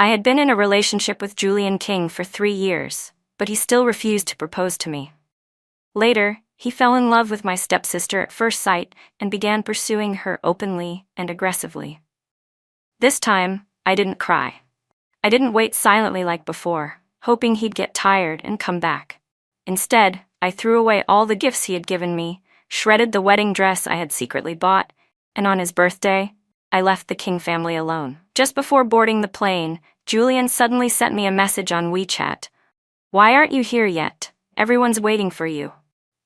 I had been in a relationship with Julian King for 3 years, but he still refused to propose to me. Later, he fell in love with my stepsister at first sight and began pursuing her openly and aggressively. This time, I didn't cry. I didn't wait silently like before, hoping he'd get tired and come back. Instead, I threw away all the gifts he had given me, shredded the wedding dress I had secretly bought, and on his birthday, I left the King family alone. Just before boarding the plane, Julian suddenly sent me a message on WeChat. "Why aren't you here yet? Everyone's waiting for you."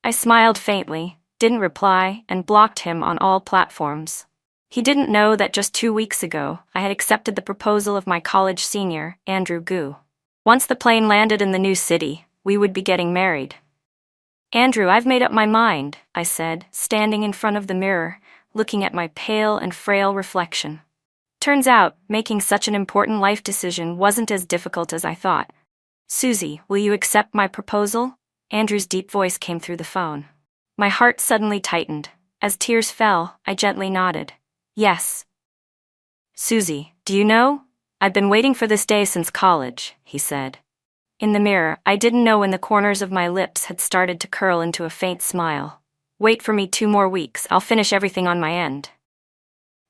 I smiled faintly, didn't reply, and blocked him on all platforms. He didn't know that just 2 weeks ago, I had accepted the proposal of my college senior, Andrew Gu. Once the plane landed in the new city, we would be getting married. "Andrew, I've made up my mind," I said, standing in front of the mirror, looking at my pale and frail reflection. Turns out, making such an important life decision wasn't as difficult as I thought. "Susie, will you accept my proposal?" Andrew's deep voice came through the phone. My heart suddenly tightened. As tears fell, I gently nodded. "Yes." "Susie, do you know? I've been waiting for this day since college," he said. In the mirror, I didn't know when the corners of my lips had started to curl into a faint smile. "Wait for me 2 more weeks, I'll finish everything on my end."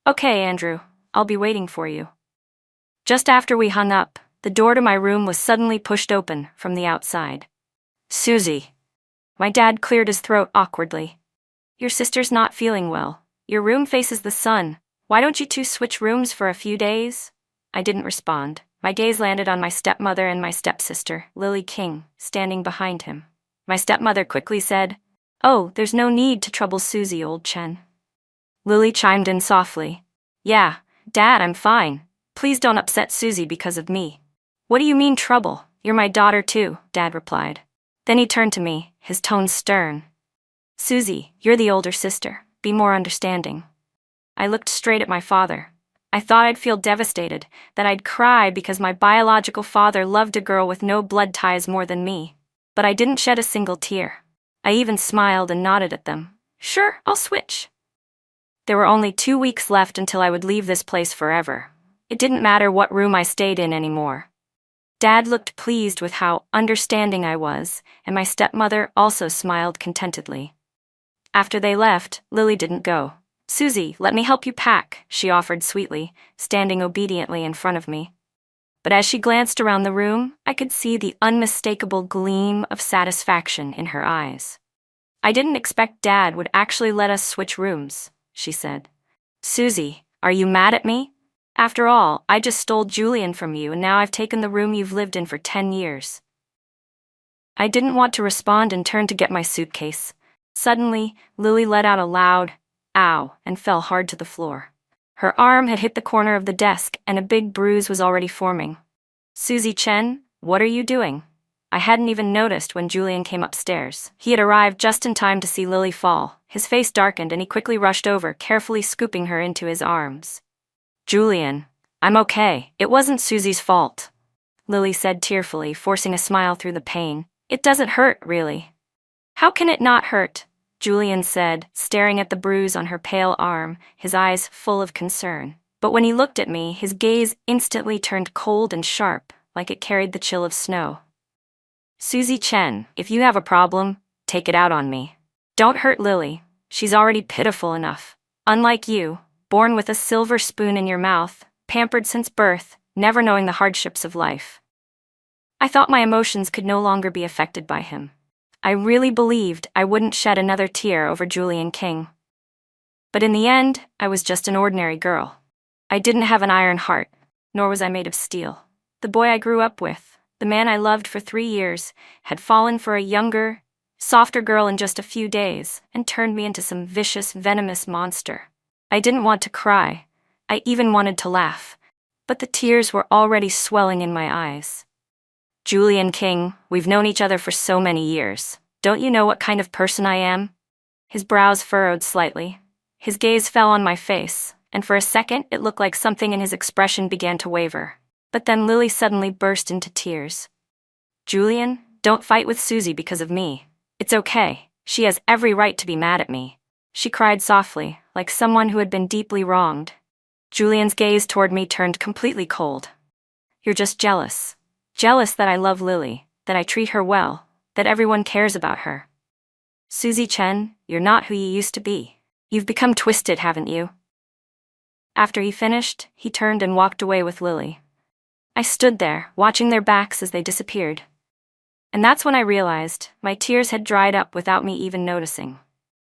"Okay, Andrew, I'll be waiting for you." Just after we hung up, the door to my room was suddenly pushed open from the outside. "Susie." My dad cleared his throat awkwardly. "Your sister's not feeling well. Your room faces the sun. Why don't you two switch rooms for a few days?" I didn't respond. My gaze landed on my stepmother and my stepsister, Lily King, standing behind him. My stepmother quickly said, "Oh, there's no need to trouble Susie, old Chen." Lily chimed in softly. "Yeah, Dad, I'm fine. Please don't upset Susie because of me." "What do you mean trouble? You're my daughter too," Dad replied. Then he turned to me, his tone stern. "Susie, you're the older sister. Be more understanding." I looked straight at my father. I thought I'd feel devastated, that I'd cry because my biological father loved a girl with no blood ties more than me. But I didn't shed a single tear. I even smiled and nodded at them. "Sure, I'll switch." There were only 2 weeks left until I would leave this place forever. It didn't matter what room I stayed in anymore. Dad looked pleased with how understanding I was, and my stepmother also smiled contentedly. After they left, Lily didn't go. "Susie, let me help you pack," she offered sweetly, standing obediently in front of me. But as she glanced around the room, I could see the unmistakable gleam of satisfaction in her eyes. "I didn't expect Dad would actually let us switch rooms," she said. "Susie, are you mad at me? After all, I just stole Julian from you and now I've taken the room you've lived in for 10 years. I didn't want to respond and turned to get my suitcase. Suddenly, Lily let out a loud, "Ow," and fell hard to the floor. Her arm had hit the corner of the desk and a big bruise was already forming. "Susie Chen, what are you doing?" I hadn't even noticed when Julian came upstairs. He had arrived just in time to see Lily fall. His face darkened and he quickly rushed over, carefully scooping her into his arms. "Julian, I'm okay. It wasn't Susie's fault," Lily said tearfully, forcing a smile through the pain. "It doesn't hurt, really." "How can it not hurt?" Julian said, staring at the bruise on her pale arm, his eyes full of concern. But when he looked at me, his gaze instantly turned cold and sharp, like it carried the chill of snow. "Susie Chen, if you have a problem, take it out on me. Don't hurt Lily. She's already pitiful enough. Unlike you, born with a silver spoon in your mouth, pampered since birth, never knowing the hardships of life." I thought my emotions could no longer be affected by him. I really believed I wouldn't shed another tear over Julian King. But in the end, I was just an ordinary girl. I didn't have an iron heart, nor was I made of steel. The boy I grew up with, the man I loved for 3 years, had fallen for a younger, softer girl in just a few days and turned me into some vicious, venomous monster. I didn't want to cry. I even wanted to laugh. But the tears were already swelling in my eyes. "Julian King, we've known each other for so many years. Don't you know what kind of person I am?" His brows furrowed slightly. His gaze fell on my face, and for a second it looked like something in his expression began to waver. But then Lily suddenly burst into tears. "Julian, don't fight with Susie because of me. It's okay. She has every right to be mad at me," she cried softly, like someone who had been deeply wronged. Julian's gaze toward me turned completely cold. You're just jealous. Jealous that I love Lily, that I treat her well, that everyone cares about her. Suzy Chen, you're not who you used to be. You've become twisted, haven't you? After he finished, he turned and walked away with Lily. I stood there, watching their backs as they disappeared. And that's when I realized my tears had dried up without me even noticing.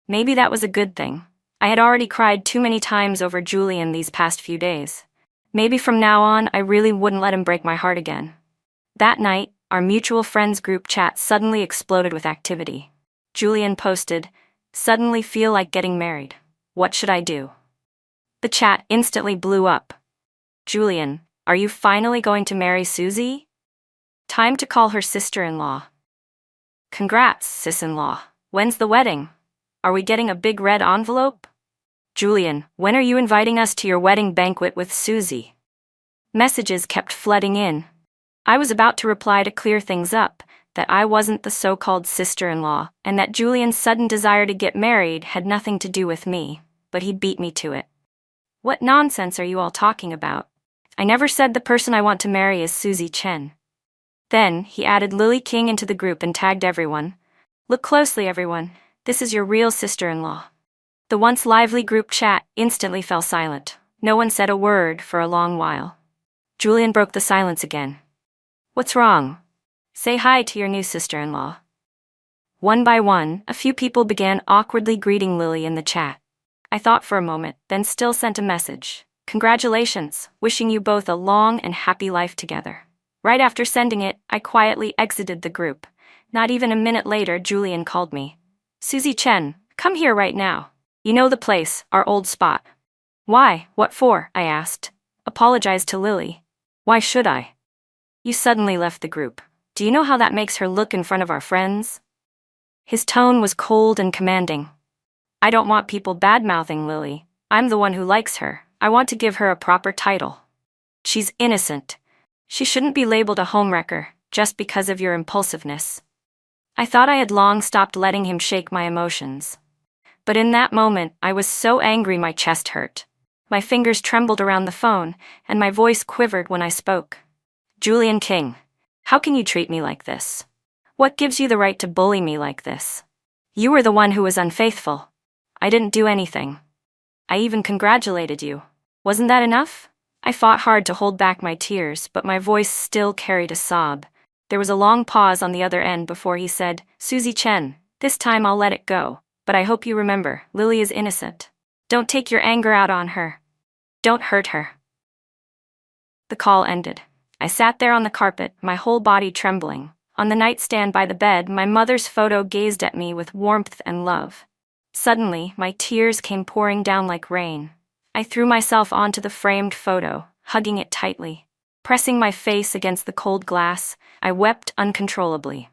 Maybe that was a good thing. I had already cried too many times over Julian these past few days. Maybe from now on, I really wouldn't let him break my heart again. That night, our mutual friends group chat suddenly exploded with activity. Julian posted, "Suddenly feel like getting married. What should I do?" The chat instantly blew up. "Julian, are you finally going to marry Suzy? Time to call her sister-in-law." "Congrats, sis-in-law. When's the wedding? Are we getting a big red envelope?" "Julian, when are you inviting us to your wedding banquet with Suzy?" Messages kept flooding in. I was about to reply to clear things up, that I wasn't the so-called sister-in-law, and that Julian's sudden desire to get married had nothing to do with me, but he beat me to it. "What nonsense are you all talking about? I never said the person I want to marry is Suzy Chen." Then, he added Lily King into the group and tagged everyone. "Look closely, everyone. This is your real sister-in-law." The once lively group chat instantly fell silent. No one said a word for a long while. Julian broke the silence again. "What's wrong? Say hi to your new sister-in-law." One by one, a few people began awkwardly greeting Lily in the chat. I thought for a moment, then still sent a message. "Congratulations, wishing you both a long and happy life together." Right after sending it, I quietly exited the group. Not even a minute later, Julian called me. "Suzy Chen, come here right now. You know the place, our old spot." "Why? What for?" I asked. "Apologize to Lily." "Why should I?" "You suddenly left the group. Do you know how that makes her look in front of our friends?" His tone was cold and commanding. "I don't want people bad-mouthing Lily. I'm the one who likes her. I want to give her a proper title. She's innocent. She shouldn't be labeled a homewrecker, just because of your impulsiveness." I thought I had long stopped letting him shake my emotions. But in that moment, I was so angry my chest hurt. My fingers trembled around the phone, and my voice quivered when I spoke. "Julian King, how can you treat me like this? What gives you the right to bully me like this? You were the one who was unfaithful. I didn't do anything. I even congratulated you. Wasn't that enough?" I fought hard to hold back my tears, but my voice still carried a sob. There was a long pause on the other end before he said, "Suzy Chen, this time I'll let it go, but I hope you remember, Lily is innocent. Don't take your anger out on her. Don't hurt her." The call ended. I sat there on the carpet, my whole body trembling. On the nightstand by the bed, my mother's photo gazed at me with warmth and love. Suddenly, my tears came pouring down like rain. I threw myself onto the framed photo, hugging it tightly. Pressing my face against the cold glass, I wept uncontrollably.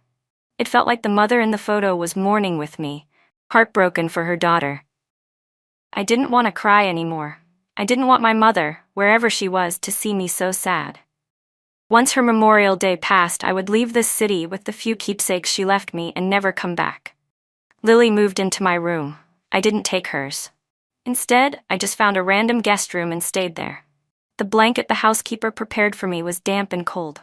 It felt like the mother in the photo was mourning with me, heartbroken for her daughter. I didn't want to cry anymore. I didn't want my mother, wherever she was, to see me so sad. Once her Memorial Day passed, I would leave this city with the few keepsakes she left me and never come back. Lily moved into my room. I didn't take hers. Instead, I just found a random guest room and stayed there. The blanket the housekeeper prepared for me was damp and cold.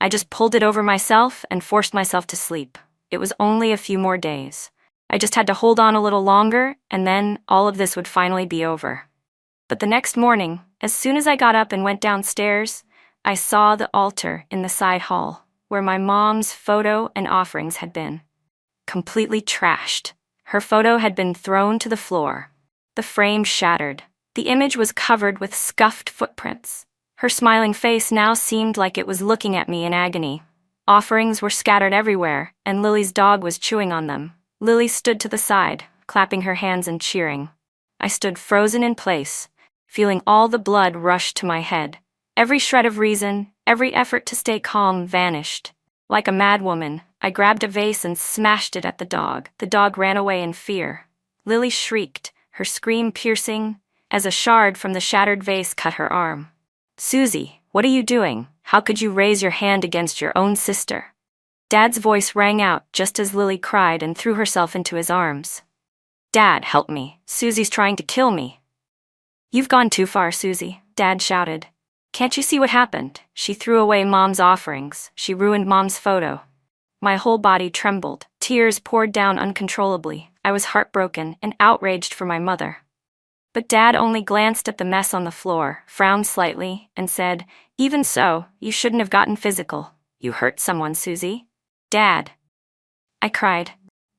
I just pulled it over myself and forced myself to sleep. It was only a few more days. I just had to hold on a little longer, and then all of this would finally be over. But the next morning, as soon as I got up and went downstairs, I saw the altar in the side hall, where my mom's photo and offerings had been. Completely trashed. Her photo had been thrown to the floor. The frame shattered. The image was covered with scuffed footprints. Her smiling face now seemed like it was looking at me in agony. Offerings were scattered everywhere, and Lily's dog was chewing on them. Lily stood to the side, clapping her hands and cheering. I stood frozen in place, feeling all the blood rush to my head. Every shred of reason, every effort to stay calm vanished. Like a madwoman, I grabbed a vase and smashed it at the dog. The dog ran away in fear. Lily shrieked, her scream piercing, as a shard from the shattered vase cut her arm. "Suzy, what are you doing? How could you raise your hand against your own sister?" Dad's voice rang out just as Lily cried and threw herself into his arms. "Dad, help me. Suzy's trying to kill me." "You've gone too far, Suzy," Dad shouted. Can't you see what happened? She threw away Mom's offerings. She ruined Mom's photo. My whole body trembled. Tears poured down uncontrollably. I was heartbroken and outraged for my mother. But Dad only glanced at the mess on the floor, frowned slightly, and said, "Even so, you shouldn't have gotten physical. You hurt someone, Susie." "Dad," I cried.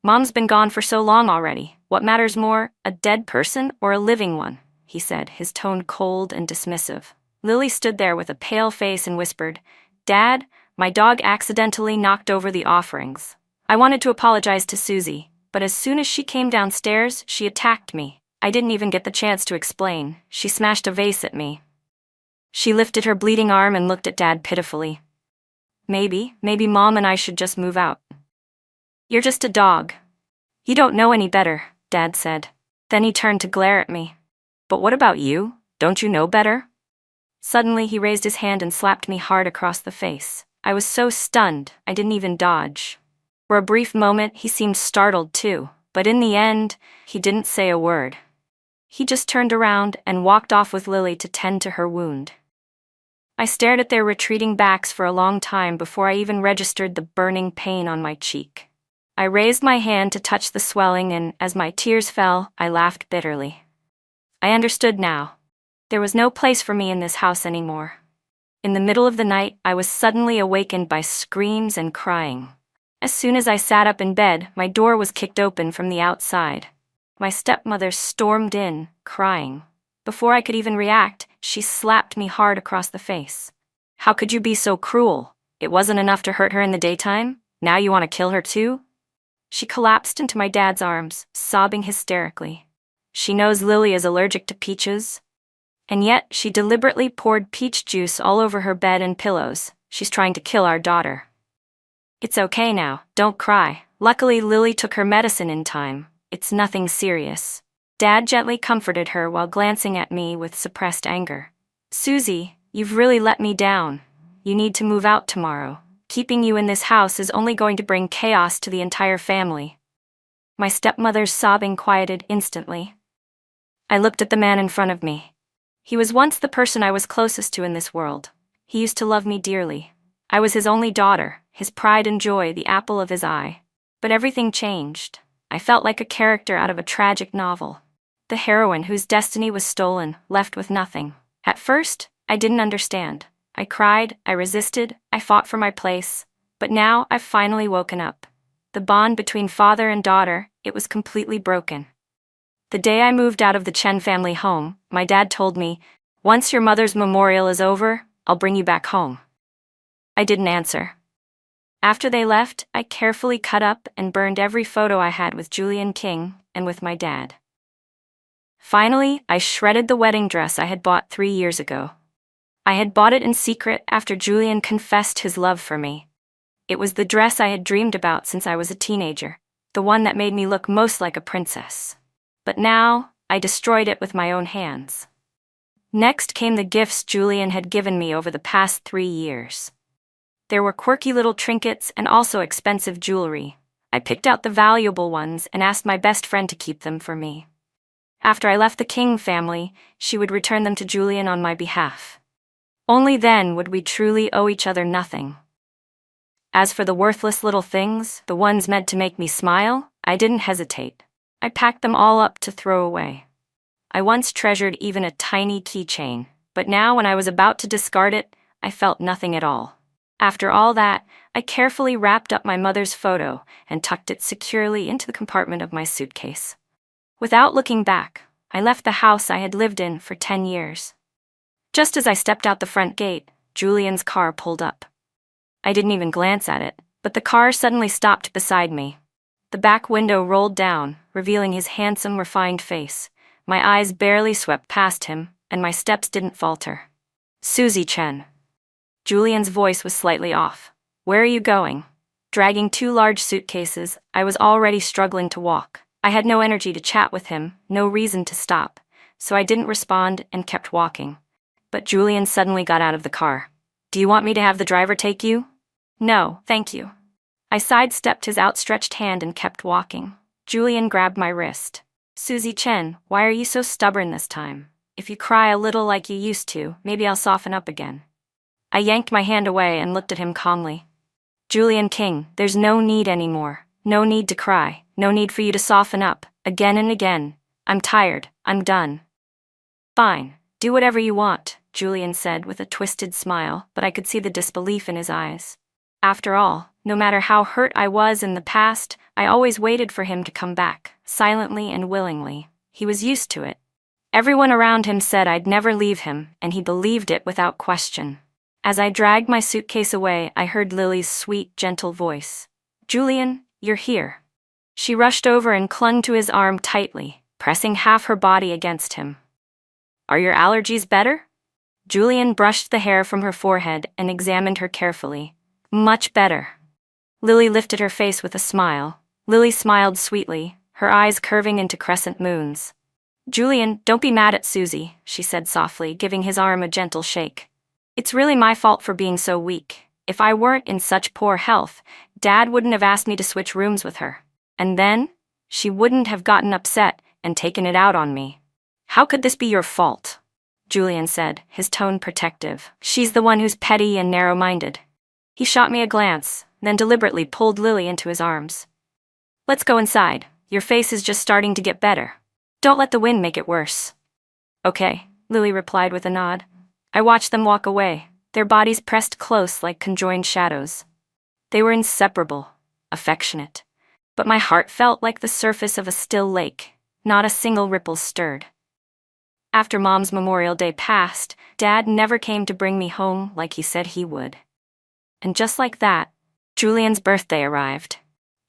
"Mom's been gone for so long already. What matters more, a dead person or a living one?" he said, his tone cold and dismissive. Lily stood there with a pale face and whispered, "Dad, my dog accidentally knocked over the offerings." I wanted to apologize to Susie, but as soon as she came downstairs, she attacked me. I didn't even get the chance to explain. She smashed a vase at me. She lifted her bleeding arm and looked at Dad pitifully. Maybe Mom and I should just move out." "You're just a dog. You don't know any better," Dad said. Then he turned to glare at me. "But what about you? Don't you know better?" Suddenly he raised his hand and slapped me hard across the face. I was so stunned, I didn't even dodge. For a brief moment, he seemed startled too, but in the end, he didn't say a word. He just turned around and walked off with Lily to tend to her wound. I stared at their retreating backs for a long time before I even registered the burning pain on my cheek. I raised my hand to touch the swelling, and as my tears fell, I laughed bitterly. I understood now. There was no place for me in this house anymore. In the middle of the night, I was suddenly awakened by screams and crying. As soon as I sat up in bed, my door was kicked open from the outside. My stepmother stormed in, crying. Before I could even react, she slapped me hard across the face. "How could you be so cruel? It wasn't enough to hurt her in the daytime? Now you want to kill her too?" She collapsed into my dad's arms, sobbing hysterically. She knows Lily is allergic to peaches. And yet, she deliberately poured peach juice all over her bed and pillows. She's trying to kill our daughter. "It's okay now, don't cry. Luckily, Lily took her medicine in time. It's nothing serious." Dad gently comforted her while glancing at me with suppressed anger. "Susie, you've really let me down. You need to move out tomorrow. Keeping you in this house is only going to bring chaos to the entire family." My stepmother's sobbing quieted instantly. I looked at the man in front of me. He was once the person I was closest to in this world. He used to love me dearly. I was his only daughter, his pride and joy, the apple of his eye. But everything changed. I felt like a character out of a tragic novel. The heroine whose destiny was stolen, left with nothing. At first, I didn't understand. I cried, I resisted, I fought for my place. But now I've finally woken up. The bond between father and daughter, it was completely broken. The day I moved out of the Chen family home, my dad told me, "Once your mother's memorial is over, I'll bring you back home." I didn't answer. After they left, I carefully cut up and burned every photo I had with Julian King and with my dad. Finally, I shredded the wedding dress I had bought 3 years ago. I had bought it in secret after Julian confessed his love for me. It was the dress I had dreamed about since I was a teenager, the one that made me look most like a princess. But now, I destroyed it with my own hands. Next came the gifts Julian had given me over the past 3 years. There were quirky little trinkets and also expensive jewelry. I picked out the valuable ones and asked my best friend to keep them for me. After I left the King family, she would return them to Julian on my behalf. Only then would we truly owe each other nothing. As for the worthless little things, the ones meant to make me smile, I didn't hesitate. I packed them all up to throw away. I once treasured even a tiny keychain, but now when I was about to discard it, I felt nothing at all. After all that, I carefully wrapped up my mother's photo and tucked it securely into the compartment of my suitcase. Without looking back, I left the house I had lived in for 10 years. Just as I stepped out the front gate, Julian's car pulled up. I didn't even glance at it, but the car suddenly stopped beside me. The back window rolled down, revealing his handsome, refined face. My eyes barely swept past him, and my steps didn't falter. "Susie Chen." Julian's voice was slightly off. "Where are you going?" Dragging 2 large suitcases, I was already struggling to walk. I had no energy to chat with him, no reason to stop, so I didn't respond and kept walking. But Julian suddenly got out of the car. "Do you want me to have the driver take you?" "No, thank you." I sidestepped his outstretched hand and kept walking. Julian grabbed my wrist. "Susie Chen, why are you so stubborn this time? If you cry a little like you used to, maybe I'll soften up again." I yanked my hand away and looked at him calmly. "Julian King, there's no need anymore. No need to cry. No need for you to soften up, again and again. I'm tired. I'm done." "Fine. Do whatever you want," Julian said with a twisted smile, but I could see the disbelief in his eyes. After all, no matter how hurt I was in the past, I always waited for him to come back, silently and willingly. He was used to it. Everyone around him said I'd never leave him, and he believed it without question. As I dragged my suitcase away, I heard Lily's sweet, gentle voice. "Julian, you're here." She rushed over and clung to his arm tightly, pressing half her body against him. "Are your allergies better?" Julian brushed the hair from her forehead and examined her carefully. "Much better." Lily lifted her face with a smile. Lily smiled sweetly, her eyes curving into crescent moons. "Julian, don't be mad at Susie," she said softly, giving his arm a gentle shake. "It's really my fault for being so weak. If I weren't in such poor health, Dad wouldn't have asked me to switch rooms with her. And then, she wouldn't have gotten upset and taken it out on me." "How could this be your fault?" Julian said, his tone protective. "She's the one who's petty and narrow-minded." He shot me a glance, then deliberately pulled Lily into his arms. "Let's go inside. Your face is just starting to get better. Don't let the wind make it worse." "Okay," Lily replied with a nod. I watched them walk away, their bodies pressed close like conjoined shadows. They were inseparable, affectionate. But my heart felt like the surface of a still lake. Not a single ripple stirred. After Mom's Memorial Day passed, Dad never came to bring me home like he said he would. And just like that, Julian's birthday arrived.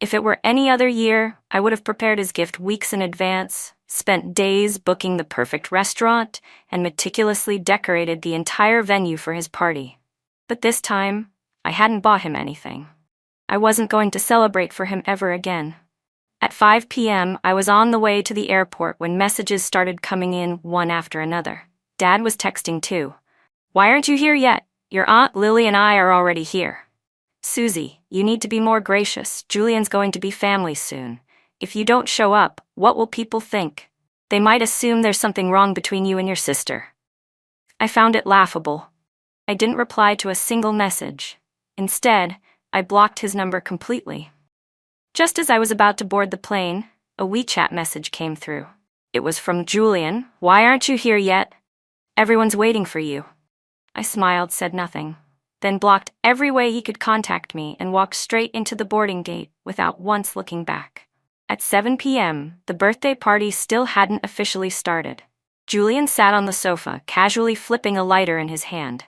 If it were any other year, I would have prepared his gift weeks in advance, spent days booking the perfect restaurant, and meticulously decorated the entire venue for his party. But this time, I hadn't bought him anything. I wasn't going to celebrate for him ever again. At 5 p.m., I was on the way to the airport when messages started coming in one after another. Dad was texting too. "Why aren't you here yet? Your Aunt Lily and I are already here." "Susie, you need to be more gracious. Julian's going to be family soon. If you don't show up, what will people think? They might assume there's something wrong between you and your sister." I found it laughable. I didn't reply to a single message. Instead, I blocked his number completely. Just as I was about to board the plane, a WeChat message came through. It was from Julian. "Why aren't you here yet? Everyone's waiting for you." I smiled, said nothing, then blocked every way he could contact me and walked straight into the boarding gate without once looking back. At 7 p.m., the birthday party still hadn't officially started. Julian sat on the sofa, casually flipping a lighter in his hand.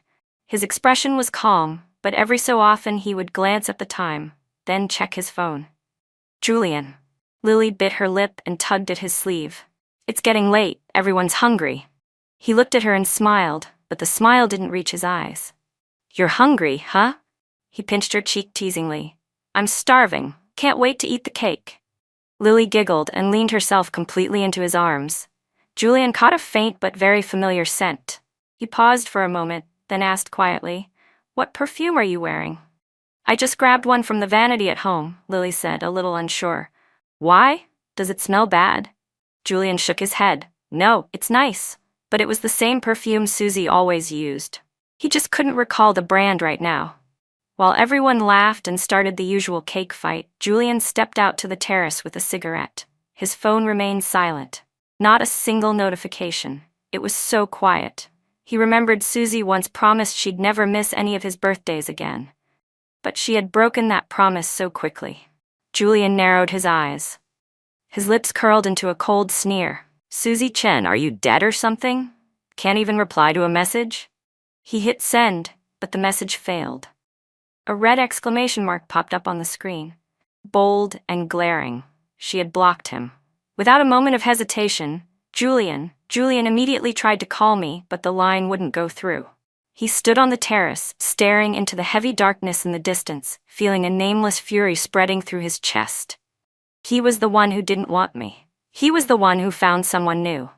His expression was calm, but every so often he would glance at the time, then check his phone. "Julian." Lily bit her lip and tugged at his sleeve. "It's getting late, everyone's hungry." He looked at her and smiled, but the smile didn't reach his eyes. "You're hungry, huh?" He pinched her cheek teasingly. "I'm starving, can't wait to eat the cake." Lily giggled and leaned herself completely into his arms. Julian caught a faint but very familiar scent. He paused for a moment, then asked quietly, "What perfume are you wearing?" "I just grabbed one from the vanity at home," Lily said, a little unsure. "Why? Does it smell bad?" Julian shook his head. "No, it's nice, but it was the same perfume Susie always used." He just couldn't recall the brand right now. While everyone laughed and started the usual cake fight, Julian stepped out to the terrace with a cigarette. His phone remained silent. Not a single notification. It was so quiet. He remembered Susie once promised she'd never miss any of his birthdays again. But she had broken that promise so quickly. Julian narrowed his eyes. His lips curled into a cold sneer. "Susie Chen, are you dead or something? Can't even reply to a message?" He hit send, but the message failed. A red exclamation mark popped up on the screen. Bold and glaring. She had blocked him. Without a moment of hesitation, Julian immediately tried to call me, but the line wouldn't go through. He stood on the terrace, staring into the heavy darkness in the distance, feeling a nameless fury spreading through his chest. He was the one who didn't want me. He was the one who found someone new.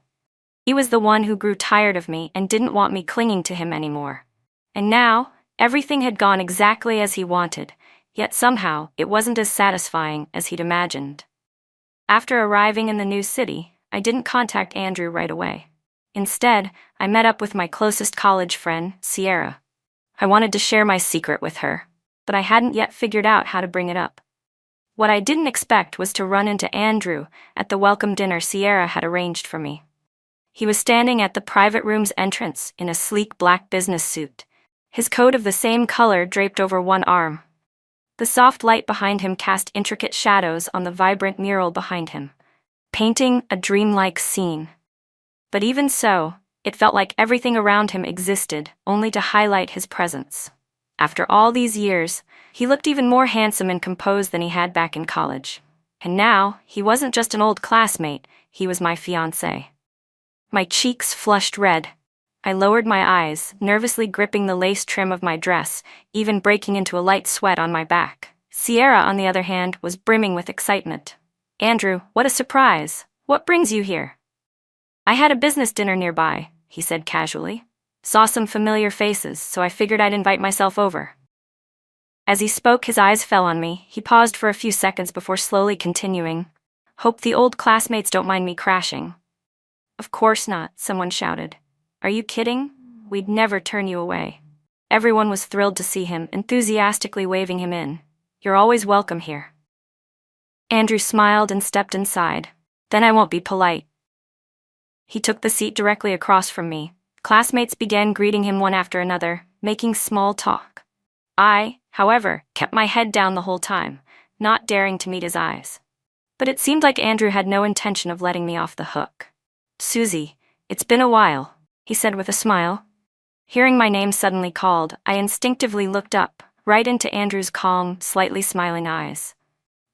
He was the one who grew tired of me and didn't want me clinging to him anymore. And now, everything had gone exactly as he wanted, yet somehow it wasn't as satisfying as he'd imagined. After arriving in the new city, I didn't contact Andrew right away. Instead, I met up with my closest college friend, Sierra. I wanted to share my secret with her, but I hadn't yet figured out how to bring it up. What I didn't expect was to run into Andrew at the welcome dinner Sierra had arranged for me. He was standing at the private room's entrance in a sleek black business suit, his coat of the same color draped over one arm. The soft light behind him cast intricate shadows on the vibrant mural behind him, painting a dreamlike scene. But even so, it felt like everything around him existed only to highlight his presence. After all these years, he looked even more handsome and composed than he had back in college. And now, he wasn't just an old classmate, he was my fiancé. My cheeks flushed red. I lowered my eyes, nervously gripping the lace trim of my dress, even breaking into a light sweat on my back. Sierra, on the other hand, was brimming with excitement. "Andrew, what a surprise! What brings you here?" "I had a business dinner nearby," he said casually. "Saw some familiar faces, so I figured I'd invite myself over." As he spoke, his eyes fell on me. He paused for a few seconds before slowly continuing. "Hope the old classmates don't mind me crashing." "Of course not," someone shouted. "Are you kidding? We'd never turn you away." Everyone was thrilled to see him, enthusiastically waving him in. "You're always welcome here." Andrew smiled and stepped inside. "Then I won't be polite." He took the seat directly across from me. Classmates began greeting him one after another, making small talk. I, however, kept my head down the whole time, not daring to meet his eyes. But it seemed like Andrew had no intention of letting me off the hook. "Susie, it's been a while," he said with a smile. Hearing my name suddenly called, I instinctively looked up, right into Andrew's calm, slightly smiling eyes.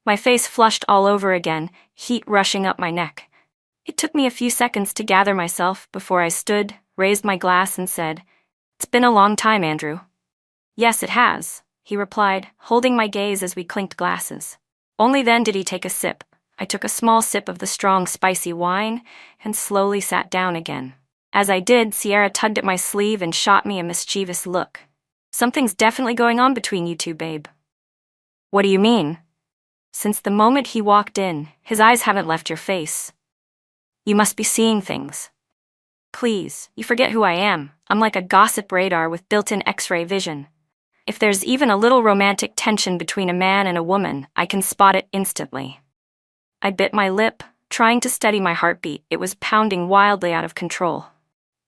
My face flushed all over again, heat rushing up my neck. It took me a few seconds to gather myself before I stood, raised my glass and said, "It's been a long time, Andrew." "Yes, it has," he replied, holding my gaze as we clinked glasses. Only then did he take a sip. I took a small sip of the strong, spicy wine and slowly sat down again. As I did, Sierra tugged at my sleeve and shot me a mischievous look. "Something's definitely going on between you two, babe." "What do you mean?" "Since the moment he walked in, his eyes haven't left your face. You must be seeing things." "Please, you forget who I am. I'm like a gossip radar with built-in X-ray vision. If there's even a little romantic tension between a man and a woman, I can spot it instantly." I bit my lip, trying to steady my heartbeat. It was pounding wildly out of control.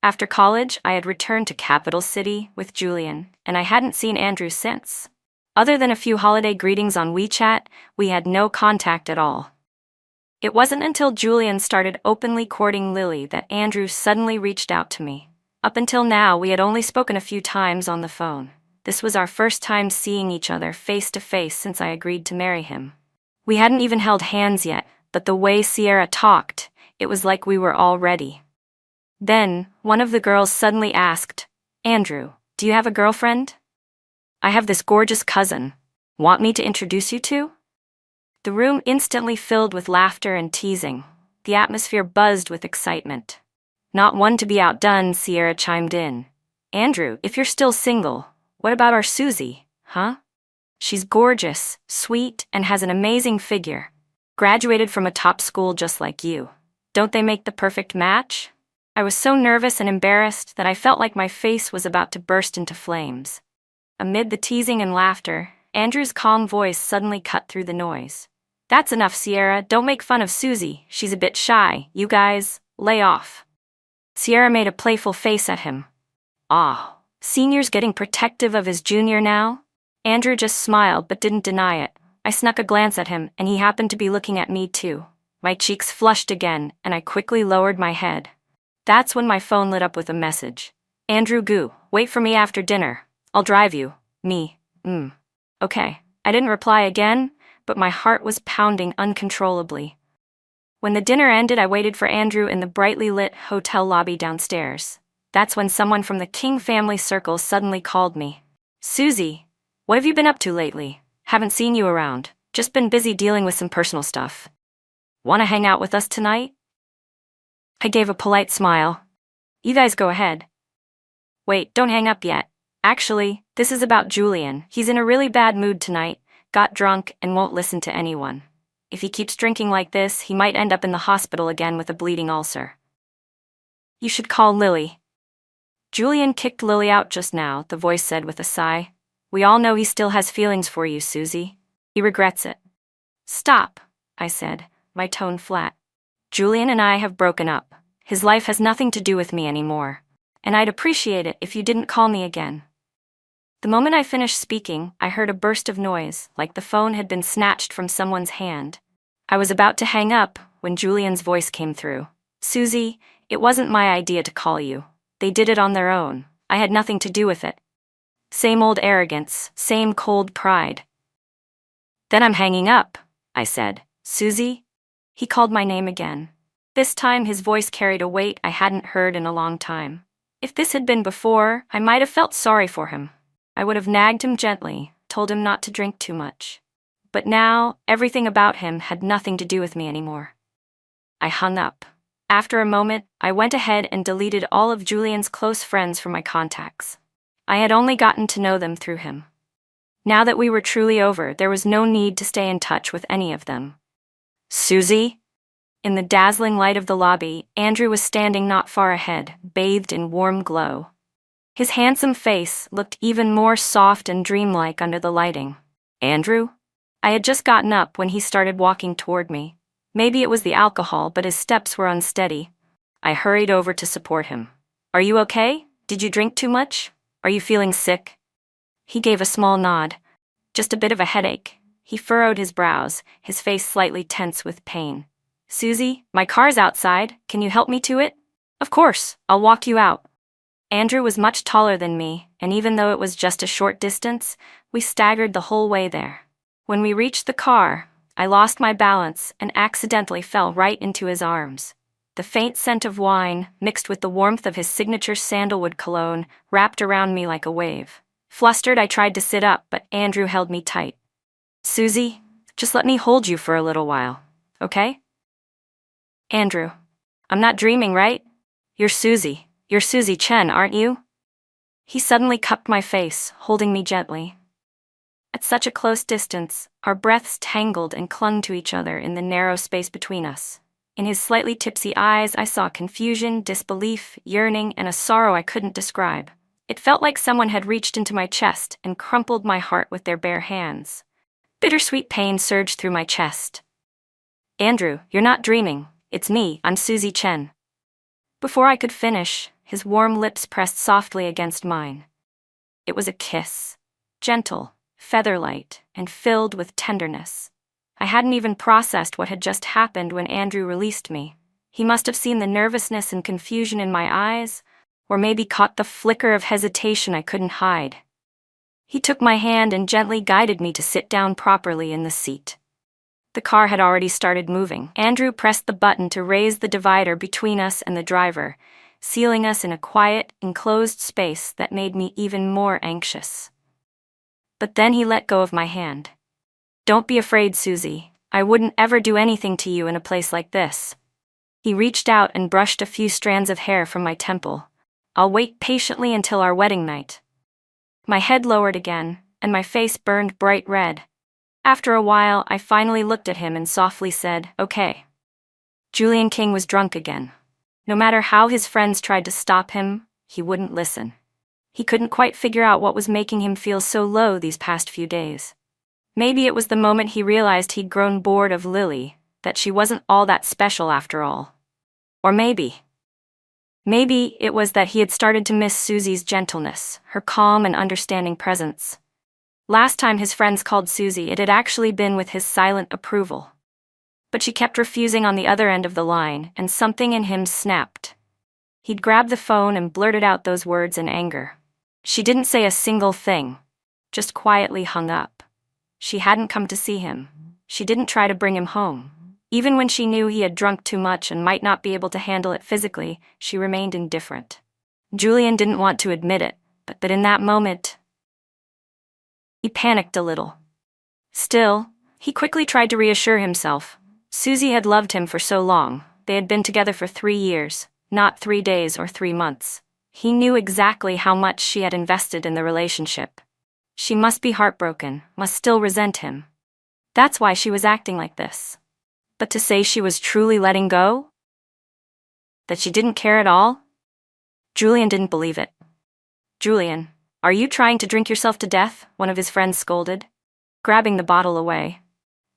After college, I had returned to Capital City with Julian, and I hadn't seen Andrew since. Other than a few holiday greetings on WeChat, we had no contact at all. It wasn't until Julian started openly courting Lily that Andrew suddenly reached out to me. Up until now, we had only spoken a few times on the phone. This was our first time seeing each other face to face since I agreed to marry him. We hadn't even held hands yet, but the way Sierra talked, it was like we were all ready. Then, one of the girls suddenly asked, "Andrew, do you have a girlfriend?" "I have this gorgeous cousin. Want me to introduce you to?" The room instantly filled with laughter and teasing. The atmosphere buzzed with excitement. Not one to be outdone, Sierra chimed in. "Andrew, if you're still single, what about our Susie, huh? She's gorgeous, sweet, and has an amazing figure. Graduated from a top school just like you. Don't they make the perfect match?" I was so nervous and embarrassed that I felt like my face was about to burst into flames. Amid the teasing and laughter, Andrew's calm voice suddenly cut through the noise. "That's enough, Sierra. Don't make fun of Susie. She's a bit shy. You guys, lay off." Sierra made a playful face at him. "Ah, senior's getting protective of his junior now?" Andrew just smiled but didn't deny it. I snuck a glance at him, and he happened to be looking at me too. My cheeks flushed again, and I quickly lowered my head. That's when my phone lit up with a message. "Andrew Goo, wait for me after dinner. I'll drive you." Me. Okay. I didn't reply again, but my heart was pounding uncontrollably. When the dinner ended, I waited for Andrew in the brightly lit hotel lobby downstairs. That's when someone from the King family circle suddenly called me. "Susie, what have you been up to lately? Haven't seen you around. Just been busy dealing with some personal stuff. Want to hang out with us tonight?" I gave a polite smile. "You guys go ahead." "Wait, don't hang up yet. Actually, this is about Julian. He's in a really bad mood tonight, got drunk, and won't listen to anyone. If he keeps drinking like this, he might end up in the hospital again with a bleeding ulcer." You should call Lily. Julian kicked Lily out just now, the voice said with a sigh. We all know he still has feelings for you, Susie. He regrets it. Stop, I said, my tone flat. Julian and I have broken up. His life has nothing to do with me anymore. And I'd appreciate it if you didn't call me again. The moment I finished speaking, I heard a burst of noise, like the phone had been snatched from someone's hand. I was about to hang up when Julian's voice came through. Susie, it wasn't my idea to call you. They did it on their own. I had nothing to do with it. Same old arrogance, same cold pride. Then I'm hanging up, I said. Susie? He called my name again. This time his voice carried a weight I hadn't heard in a long time. If this had been before, I might have felt sorry for him. I would have nagged him gently, told him not to drink too much. But now, everything about him had nothing to do with me anymore. I hung up. After a moment, I went ahead and deleted all of Julian's close friends from my contacts. I had only gotten to know them through him. Now that we were truly over, there was no need to stay in touch with any of them. Susie? In the dazzling light of the lobby, Andrew was standing not far ahead, bathed in warm glow. His handsome face looked even more soft and dreamlike under the lighting. Andrew? I had just gotten up when he started walking toward me. Maybe it was the alcohol, but his steps were unsteady. I hurried over to support him. Are you okay? Did you drink too much? Are you feeling sick? He gave a small nod. Just a bit of a headache. He furrowed his brows, his face slightly tense with pain. Susie, my car's outside. Can you help me to it? Of course, I'll walk you out. Andrew was much taller than me, and even though it was just a short distance, we staggered the whole way there. When we reached the car, I lost my balance and accidentally fell right into his arms. The faint scent of wine, mixed with the warmth of his signature sandalwood cologne, wrapped around me like a wave. Flustered, I tried to sit up, but Andrew held me tight. Susie, just let me hold you for a little while, okay? Andrew, I'm not dreaming, right? You're Susie Chen, aren't you? He suddenly cupped my face, holding me gently. At such a close distance, our breaths tangled and clung to each other in the narrow space between us. In his slightly tipsy eyes, I saw confusion, disbelief, yearning, and a sorrow I couldn't describe. It felt like someone had reached into my chest and crumpled my heart with their bare hands. Bittersweet pain surged through my chest. Andrew, you're not dreaming. It's me, I'm Susie Chen. Before I could finish, his warm lips pressed softly against mine. It was a kiss, gentle, featherlight, and filled with tenderness. I hadn't even processed what had just happened when Andrew released me. He must have seen the nervousness and confusion in my eyes, or maybe caught the flicker of hesitation I couldn't hide. He took my hand and gently guided me to sit down properly in the seat. The car had already started moving. Andrew pressed the button to raise the divider between us and the driver, sealing us in a quiet, enclosed space that made me even more anxious. But then he let go of my hand. Don't be afraid, Susie. I wouldn't ever do anything to you in a place like this. He reached out and brushed a few strands of hair from my temple. I'll wait patiently until our wedding night. My head lowered again, and my face burned bright red. After a while, I finally looked at him and softly said, okay. Julian King was drunk again. No matter how his friends tried to stop him, he wouldn't listen. He couldn't quite figure out what was making him feel so low these past few days. Maybe it was the moment he realized he'd grown bored of Lily, that she wasn't all that special after all. Or maybe it was that he had started to miss Susie's gentleness, her calm and understanding presence. Last time his friends called Susie, it had actually been with his silent approval. But she kept refusing on the other end of the line, and something in him snapped. He'd grabbed the phone and blurted out those words in anger. She didn't say a single thing, just quietly hung up. She hadn't come to see him. She didn't try to bring him home. Even when she knew he had drunk too much and might not be able to handle it physically, she remained indifferent. Julian didn't want to admit it, but in that moment, he panicked a little. Still, he quickly tried to reassure himself. Susie had loved him for so long. They had been together for 3 years, not 3 days or 3 months. He knew exactly how much she had invested in the relationship. She must be heartbroken, must still resent him. That's why she was acting like this. But to say she was truly letting go? That she didn't care at all? Julian didn't believe it. Julian, are you trying to drink yourself to death? One of his friends scolded, grabbing the bottle away.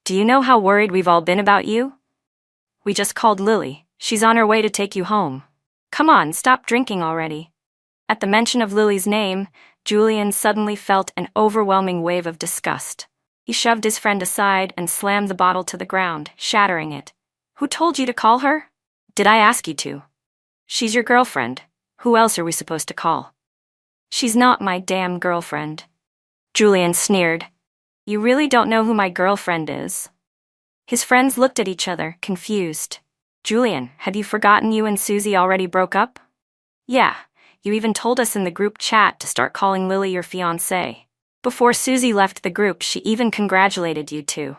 Do you know how worried we've all been about you? We just called Lily. She's on her way to take you home. Come on, stop drinking already. At the mention of Lily's name, Julian suddenly felt an overwhelming wave of disgust. He shoved his friend aside and slammed the bottle to the ground, shattering it. Who told you to call her? Did I ask you to? She's your girlfriend. Who else are we supposed to call? She's not my damn girlfriend. Julian sneered. You really don't know who my girlfriend is? His friends looked at each other, confused. Julian, have you forgotten you and Susie already broke up? Yeah, you even told us in the group chat to start calling Lily your fiancée. Before Susie left the group, she even congratulated you two.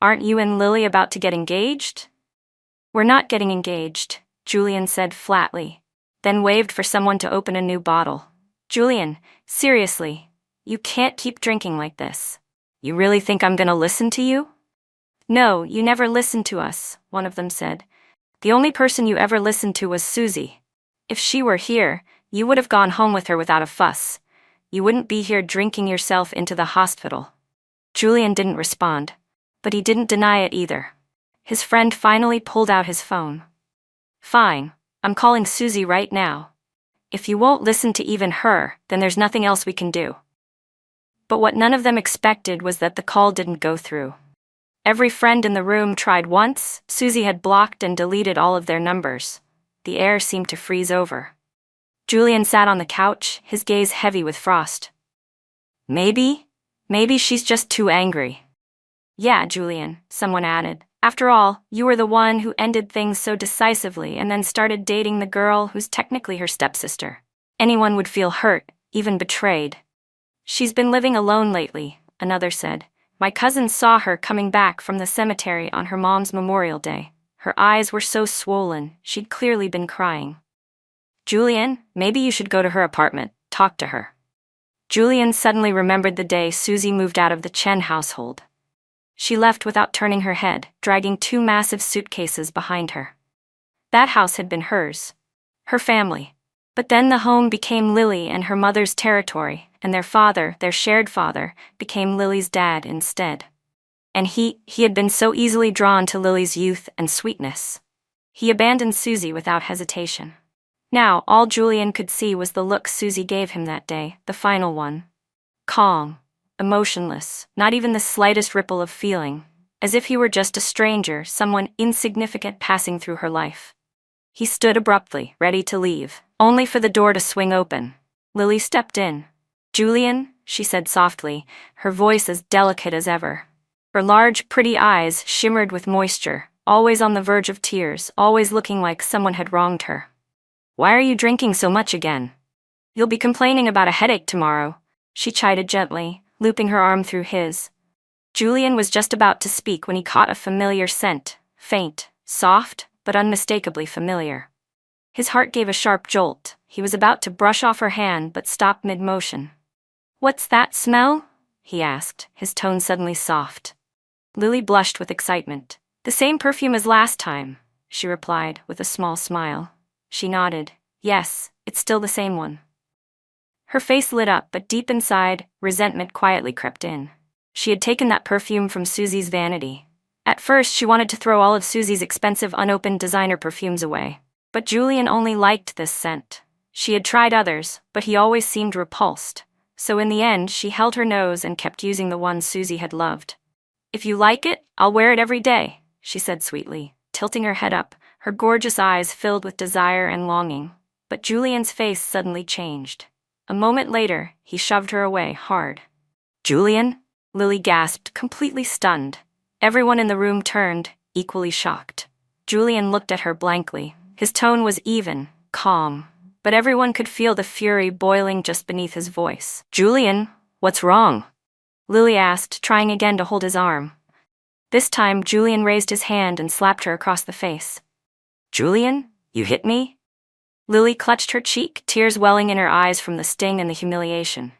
Aren't you and Lily about to get engaged? We're not getting engaged, Julian said flatly, then waved for someone to open a new bottle. Julian, seriously, you can't keep drinking like this. You really think I'm gonna listen to you? No, you never listened to us, one of them said. The only person you ever listened to was Susie. If she were here, you would have gone home with her without a fuss. You wouldn't be here drinking yourself into the hospital. Julian didn't respond, but he didn't deny it either. His friend finally pulled out his phone. Fine, I'm calling Susie right now. If you won't listen to even her, then there's nothing else we can do. But what none of them expected was that the call didn't go through. Every friend in the room tried once. Susie had blocked and deleted all of their numbers. The air seemed to freeze over. Julian sat on the couch, his gaze heavy with frost. Maybe she's just too angry. Yeah, Julian, someone added. After all, you were the one who ended things so decisively and then started dating the girl who's technically her stepsister. Anyone would feel hurt, even betrayed. She's been living alone lately, another said. My cousin saw her coming back from the cemetery on her mom's Memorial Day. Her eyes were so swollen, she'd clearly been crying. Julian, maybe you should go to her apartment, talk to her. Julian suddenly remembered the day Susie moved out of the Chen household. She left without turning her head, dragging 2 massive suitcases behind her. That house had been hers, her family. But then the home became Lily and her mother's territory, and their father, their shared father, became Lily's dad instead. And he had been so easily drawn to Lily's youth and sweetness. He abandoned Susie without hesitation. Now, all Julian could see was the look Susie gave him that day, the final one. Calm, emotionless, not even the slightest ripple of feeling, as if he were just a stranger, someone insignificant passing through her life. He stood abruptly, ready to leave, only for the door to swing open. Lily stepped in. Julian, she said softly, her voice as delicate as ever. Her large, pretty eyes shimmered with moisture, always on the verge of tears, always looking like someone had wronged her. Why are you drinking so much again? You'll be complaining about a headache tomorrow, she chided gently, looping her arm through his. Julian was just about to speak when he caught a familiar scent, faint, soft, but unmistakably familiar. His heart gave a sharp jolt. He was about to brush off her hand but stopped mid-motion. What's that smell? He asked, his tone suddenly soft. Lily blushed with excitement. The same perfume as last time, she replied with a small smile. She nodded. Yes, it's still the same one. Her face lit up, but deep inside, resentment quietly crept in. She had taken that perfume from Susie's vanity. At first, she wanted to throw all of Susie's expensive unopened designer perfumes away. But Julian only liked this scent. She had tried others, but he always seemed repulsed. So in the end, she held her nose and kept using the one Susie had loved. If you like it, I'll wear it every day, she said sweetly, tilting her head up, her gorgeous eyes filled with desire and longing. But Julian's face suddenly changed. A moment later, he shoved her away hard. Julian? Lily gasped, completely stunned. Everyone in the room turned, equally shocked. Julian looked at her blankly. His tone was even, calm, but everyone could feel the fury boiling just beneath his voice. Julian, what's wrong? Lily asked, trying again to hold his arm. This time, Julian raised his hand and slapped her across the face. Julian, you hit me? Lily clutched her cheek, tears welling in her eyes from the sting and the humiliation.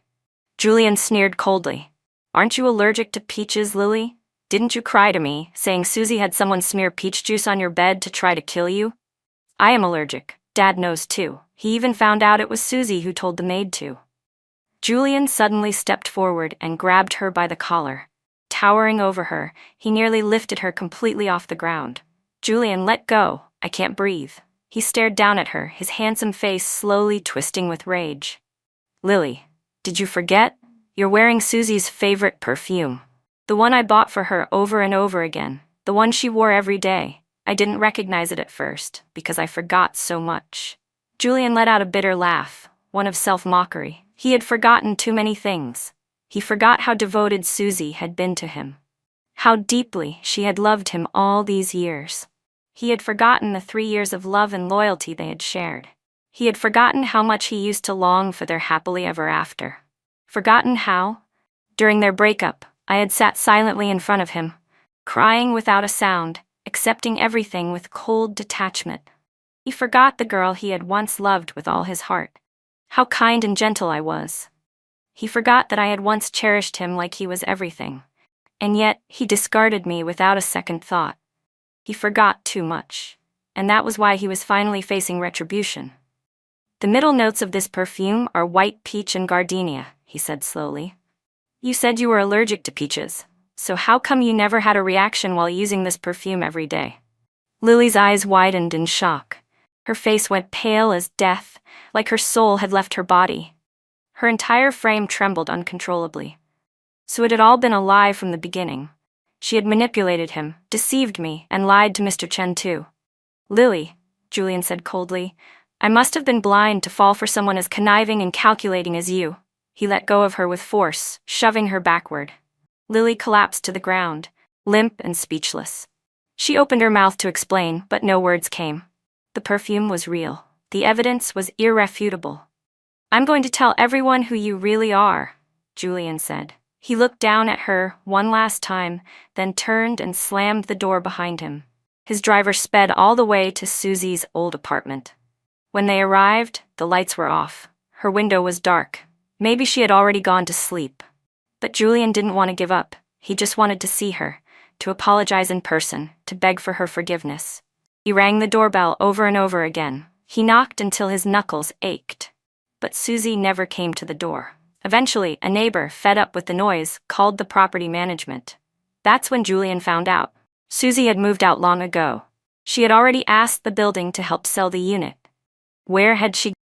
Julian sneered coldly. Aren't you allergic to peaches, Lily? Didn't you cry to me, saying Susie had someone smear peach juice on your bed to try to kill you? I am allergic. Dad knows too, He even found out it was Susie who told the maid to. Julian suddenly stepped forward and grabbed her by the collar. Towering over her, he nearly lifted her completely off the ground. "Julian, let go. I can't breathe." He stared down at her, his handsome face slowly twisting with rage. "Lily, did you forget? You're wearing Susie's favorite perfume. The one I bought for her over and over again. The one she wore every day. I didn't recognize it at first, because I forgot so much." Julian let out a bitter laugh, one of self-mockery. He had forgotten too many things. He forgot how devoted Susie had been to him. How deeply she had loved him all these years. He had forgotten the 3 years of love and loyalty they had shared. He had forgotten how much he used to long for their happily ever after. Forgotten how, during their breakup, I had sat silently in front of him, crying without a sound, accepting everything with cold detachment. He forgot the girl he had once loved with all his heart. How kind and gentle I was. He forgot that I had once cherished him like he was everything. And yet, he discarded me without a second thought. He forgot too much. And that was why he was finally facing retribution. "The middle notes of this perfume are white peach and gardenia," he said slowly. "You said you were allergic to peaches, so how come you never had a reaction while using this perfume every day?" Lily's eyes widened in shock. Her face went pale as death, like her soul had left her body. Her entire frame trembled uncontrollably. So it had all been a lie from the beginning. She had manipulated him, deceived me, and lied to Mr. Chen too. "Lily," Julian said coldly, "I must have been blind to fall for someone as conniving and calculating as you." He let go of her with force, shoving her backward. Lily collapsed to the ground, limp and speechless. She opened her mouth to explain, but no words came. The perfume was real. The evidence was irrefutable. "I'm going to tell everyone who you really are," Julian said. He looked down at her one last time, then turned and slammed the door behind him. His driver sped all the way to Susie's old apartment. When they arrived, the lights were off. Her window was dark. Maybe she had already gone to sleep. But Julian didn't want to give up. He just wanted to see her, to apologize in person, to beg for her forgiveness. He rang the doorbell over and over again. He knocked until his knuckles ached. But Susie never came to the door. Eventually, a neighbor, fed up with the noise, called the property management. That's when Julian found out. Susie had moved out long ago. She had already asked the building to help sell the unit. Where had she